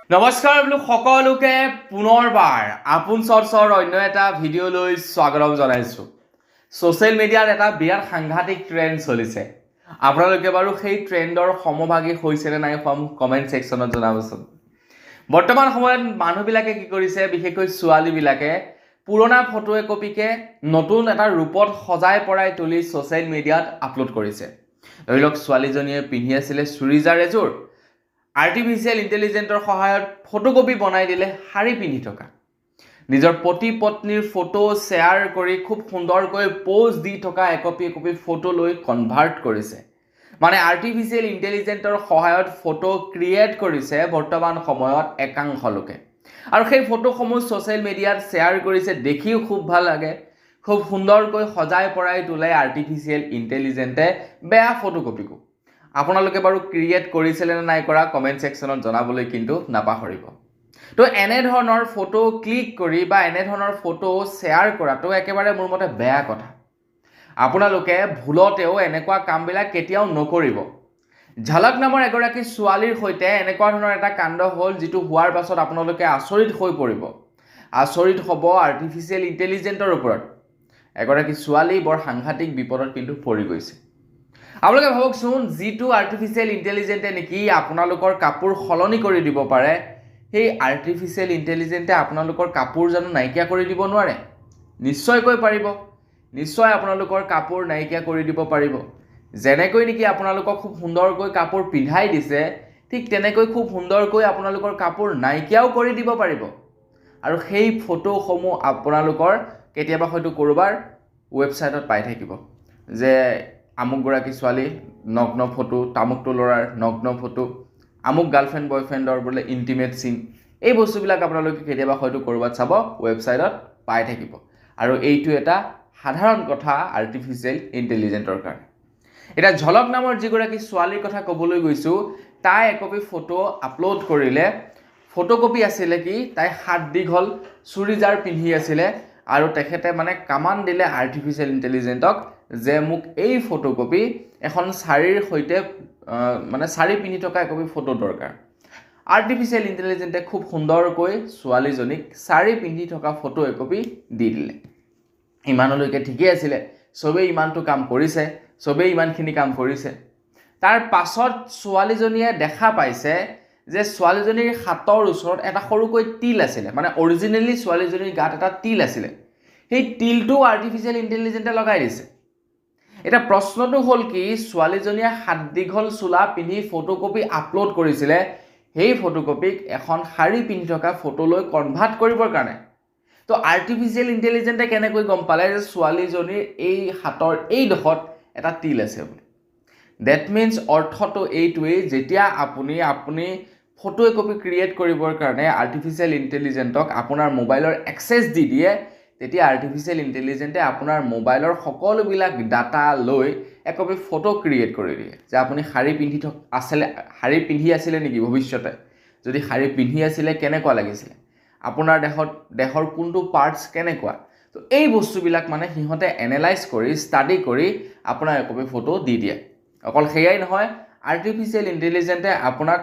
নমস্কাৰ বোলো সকলোকে পুনৰবাৰ আপোন চৰ্চৰ অন্য এটা ভিডিঅ'লৈ স্বাগতম জনাইছোঁ। ছ'চিয়েল মিডিয়াত এটা বিৰাট সাংঘাতিক ট্ৰেণ্ড চলিছে। আপোনালোকে বাৰু সেই ট্ৰেণ্ডৰ সমভাগী হৈছে নে নাই কমেণ্ট ছেকশ্যনত জনাবচোন। বৰ্তমান সময়ত মানুহবিলাকে কি কৰিছে, বিশেষকৈ ছোৱালীবিলাকে পুৰণা ফটো একপিকে নতুন এটা ৰূপত সজাই পৰাই তুলি ছ'চিয়েল মিডিয়াত আপলোড কৰিছে। ধৰি লওক ছোৱালীজনীয়ে পিন্ধি আছিলে চুৰিজাৰ এযোৰ, আৰ্টিফিচিয়েল ইণ্টেলিজেন্টৰ সহায়ত ফটোকপি বনাই দিলে শাৰী পিন্ধি থকা। নিজৰ পতি পত্নীৰ ফটো শ্বেয়াৰ কৰি খুব সুন্দৰকৈ প'জ দি থকা একপি ফটো লৈ কনভাৰ্ট কৰিছে। মানে আৰ্টিফিচিয়েল ইণ্টেলিজেন্টৰ সহায়ত ফটো ক্ৰিয়েট কৰিছে বৰ্তমান সময়ত একাংশ লোকে, আৰু সেই ফটোসমূহ ছ'চিয়েল মিডিয়াত শ্বেয়াৰ কৰিছে। দেখিও খুব ভাল লাগে, খুব সুন্দৰকৈ সজাই পৰাই তোলে আৰ্টিফিচিয়েল ইণ্টেলিজেন্টে বেয়া ফটোকপিকো। আপোনালোকে বাৰু ক্ৰিয়েট কৰিছিলে নে নাই কৰা কমেণ্ট ছেকশ্যনত জনাবলৈ কিন্তু নাপাহৰিব। তো এনেধৰণৰ ফটো ক্লিক কৰি বা এনেধৰণৰ ফটো শ্বেয়াৰ কৰাটো একেবাৰে মোৰ মতে বেয়া কথা। আপোনালোকে ভুলতেও এনেকুৱা কামবিলাক কেতিয়াও নকৰিব। ঝলক নামৰ এগৰাকী ছোৱালীৰ সৈতে এনেকুৱা ধৰণৰ এটা কাণ্ড হ'ল, যিটো হোৱাৰ পাছত আপোনালোকে আচৰিত হৈ পৰিব। আচৰিত হ'ব আৰ্টিফিচিয়েল ইণ্টেলিজেন্টৰ ওপৰত। এগৰাকী ছোৱালী বৰ সাংঘাতিক বিপদত কিন্তু পৰি গৈছে। আপোনালোকে ভাবকচোন, যিটো আৰ্টিফিচিয়েল ইণ্টেলিজেন্টে নেকি আপোনালোকৰ কাপোৰ সলনি কৰি দিব পাৰে, সেই আৰ্টিফিচিয়েল ইণ্টেলিজেন্টে আপোনালোকৰ কাপোৰ জানো নাইকিয়া কৰি দিব নোৱাৰে? নিশ্চয়কৈ পাৰিব। নিশ্চয় আপোনালোকৰ কাপোৰ নাইকিয়া কৰি দিব পাৰিব। যেনেকৈ নেকি আপোনালোকক খুব সুন্দৰকৈ কাপোৰ পিন্ধাই দিছে, ঠিক তেনেকৈ খুব সুন্দৰকৈ আপোনালোকৰ কাপোৰ নাইকিয়াও কৰি দিব পাৰিব। আৰু সেই ফটোসমূহ আপোনালোকৰ কেতিয়াবা হয়তো ক'ৰবাৰ ৱেবছাইটত পাই থাকিব যে আমুকগৰাকী ছোৱালী নগ্ন ফটো, তামুকটো ল'ৰাৰ নগ্ন ফটো, আমুক গাৰ্লফ্ৰেণ্ড বয়ফ্ৰেণ্ডৰ বোলে ইণ্টিমেট চিন। এই বস্তুবিলাক আপোনালোকে কেতিয়াবা হয়তো ক'ৰবাত চাব, ৱেবছাইটত পাই থাকিব। আৰু এইটো এটা সাধাৰণ কথা আৰ্টিফিচিয়েল ইণ্টেলিজেন্টৰ কাৰণে। এতিয়া ঝলক নামৰ যিগৰাকী ছোৱালীৰ কথা ক'বলৈ গৈছোঁ, তাই একপি ফটো আপলোড কৰিলে। ফটোকপি আছিলে কি, তাই হাত দীঘল চুৰিজাৰ পিন্ধি আছিলে, আৰু তেখেতে মানে কামান দিলে আৰ্টিফিচিয়েল ইণ্টেলিজেন্টক যে মোক এই ফটোকপি এখন শাৰীৰ সৈতে মানে শাৰী পিন্ধি থকা একপি ফটো দৰকাৰ। আৰ্টিফিচিয়েল ইণ্টেলিজেন্টে খুব সুন্দৰকৈ ছোৱালীজনীক শাৰী পিন্ধি থকা ফটো একপি দি দিলে। ইমানলৈকে ঠিকেই আছিলে, চবেই ইমানটো কাম কৰিছে, চবেই ইমানখিনি কাম কৰিছে। তাৰ পাছত ছোৱালীজনীয়ে দেখা পাইছে যে ছোৱালীজনীৰ হাতৰ ওচৰত এটা সৰুকৈ তিল আছিলে। মানে অৰিজিনেলি ছোৱালীজনীৰ গাত এটা তিল আছিলে, সেই তিলটো আৰ্টিফিচিয়েল ইণ্টেলিজেন্টে লগাই দিছে। এতিয়া প্ৰশ্নটো হ'ল কি, ছোৱালীজনীয়ে হাত দীঘল চোলা পিন্ধি ফটোকপি আপলোড কৰিছিলে, সেই ফটোকপিক এখন শাৰী পিন্ধি থকা ফটোলৈ কনভাৰ্ট কৰিবৰ কাৰণে। তো আৰ্টিফিচিয়েল ইণ্টেলিজেন্টে কেনেকৈ গম পালে যে ছোৱালীজনীৰ এই হাতৰ এইডোখৰত এটা তিল আছে বুলি? ডেট মিনছ অৰ্থটো এইটোৱেই, যেতিয়া আপুনি ফটো একপি ক্ৰিয়েট কৰিবৰ কাৰণে আৰ্টিফিচিয়েল ইণ্টেলিজেন্টক আপোনাৰ মোবাইলৰ এক্সেছ দি দিয়ে, তেতিয়া আৰ্টিফিচিয়েল ইণ্টেলিজেন্টে আপোনাৰ মোবাইলৰ সকলোবিলাক ডাটা লৈ একপি ফটো ক্ৰিয়েট কৰি দিয়ে যে আপুনি শাৰী পিন্ধি আছিলে নেকি ভৱিষ্যতে? যদি শাৰী পিন্ধি আছিলে, কেনেকুৱা লাগিছিলে? আপোনাৰ দেহৰ কোনটো পাৰ্টছ কেনেকুৱা? তো এই বস্তুবিলাক মানে সিহঁতে এনালাইজ কৰি ষ্টাডি কৰি আপোনাৰ একপি ফটো দি দিয়ে। অকল সেয়াই নহয়, আৰ্টিফিচিয়েল ইণ্টেলিজেন্টে আপোনাক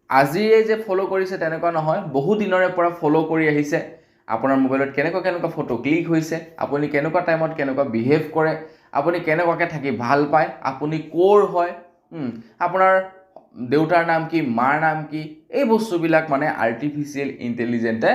আজিয়ে যে ফ'ল' কৰিছে তেনেকুৱা নহয়, বহু দিনৰে পৰা ফ'ল' কৰি আহিছে। আপোনাৰ মোবাইলত কেনেকুৱা ফটো ক্লিক হৈছে, আপুনি কেনেকুৱা টাইমত কেনেকুৱা বিহেভ কৰে, আপুনি কেনেকুৱাকৈ থাকি ভাল পায়, আপুনি ক'ৰ হয়, আপোনাৰ দেউতাৰ নাম কি, মাৰ নাম কি, এই বস্তুবিলাক মানে আৰ্টিফিচিয়েল ইণ্টেলিজেন্টে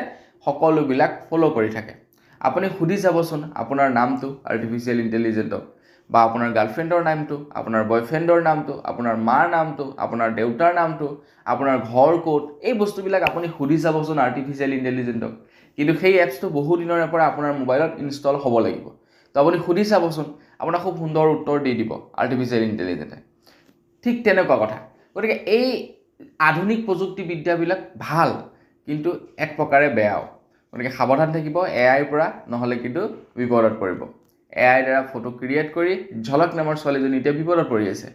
সকলোবিলাক ফ'ল' কৰি থাকে। আপুনি সুধি চাবচোন আপোনাৰ নামটো আৰ্টিফিচিয়েল ইণ্টেলিজেন্টক, বা আপোনাৰ গাৰ্লফ্ৰেণ্ডৰ নামটো, আপোনাৰ বয়ফ্ৰেণ্ডৰ নামটো, আপোনাৰ মাৰ নামটো, আপোনাৰ দেউতাৰ নামটো, আপোনাৰ ঘৰ ক'ত, এই বস্তুবিলাক আপুনি সুধি চাবচোন আৰ্টিফিচিয়েল ইণ্টেলিজেন্টক। কিন্তু সেই এপছটো বহু দিনৰে পৰা আপোনাৰ মোবাইলত ইনষ্টল হ'ব লাগিব। তো আপুনি সুধি চাবচোন, আপোনাক খুব সুন্দৰ উত্তৰ দি দিব আৰ্টিফিচিয়েল ইণ্টেলিজেন্টে। ঠিক তেনেকুৱা কথা। গতিকে এই আধুনিক প্ৰযুক্তিবিদ্যাবিলাক ভাল, কিন্তু এক প্ৰকাৰে বেয়াও। গতিকে সাৱধান থাকিব এআইৰ পৰা, নহ'লে কিন্তু বিপদত পৰিব। এআইৰ দ্বাৰা ফটো ক্ৰিয়েট কৰি ঝলক নামৰ ছোৱালীজনী এতিয়া বিপদত পৰি আছে।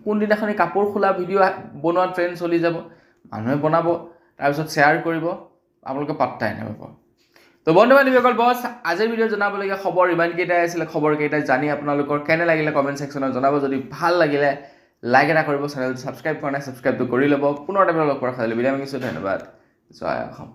কোনদিনাখনি কাপোৰ খোলা ভিডিঅ' বনোৱা ট্ৰেণ্ড চলি যাব, মানুহে বনাব, তাৰপিছত শ্বেয়াৰ কৰিব, আপোনালোকে পাত্তাই নাপাব। তো বন্ধু বান্ধৱীসকল, বছ আজিৰ ভিডিঅ'ত জনাবলগীয়া খবৰ ইমানকেইটাই আছিলে। খবৰকেইটা জানি আপোনালোকৰ কেনে লাগিলে কমেণ্ট ছেকশ্যনত জনাব। যদি ভাল লাগিলে লাইক এটা কৰিব, চেনেলটো ছাবস্ক্ৰাইব কৰা নাই ছাবস্ক্ৰাইবটো কৰি ল'ব। পুনৰ এটা লগ পোৱাৰ খালি বিদায় মাগিছোঁ। ধন্যবাদ। জয় অসম।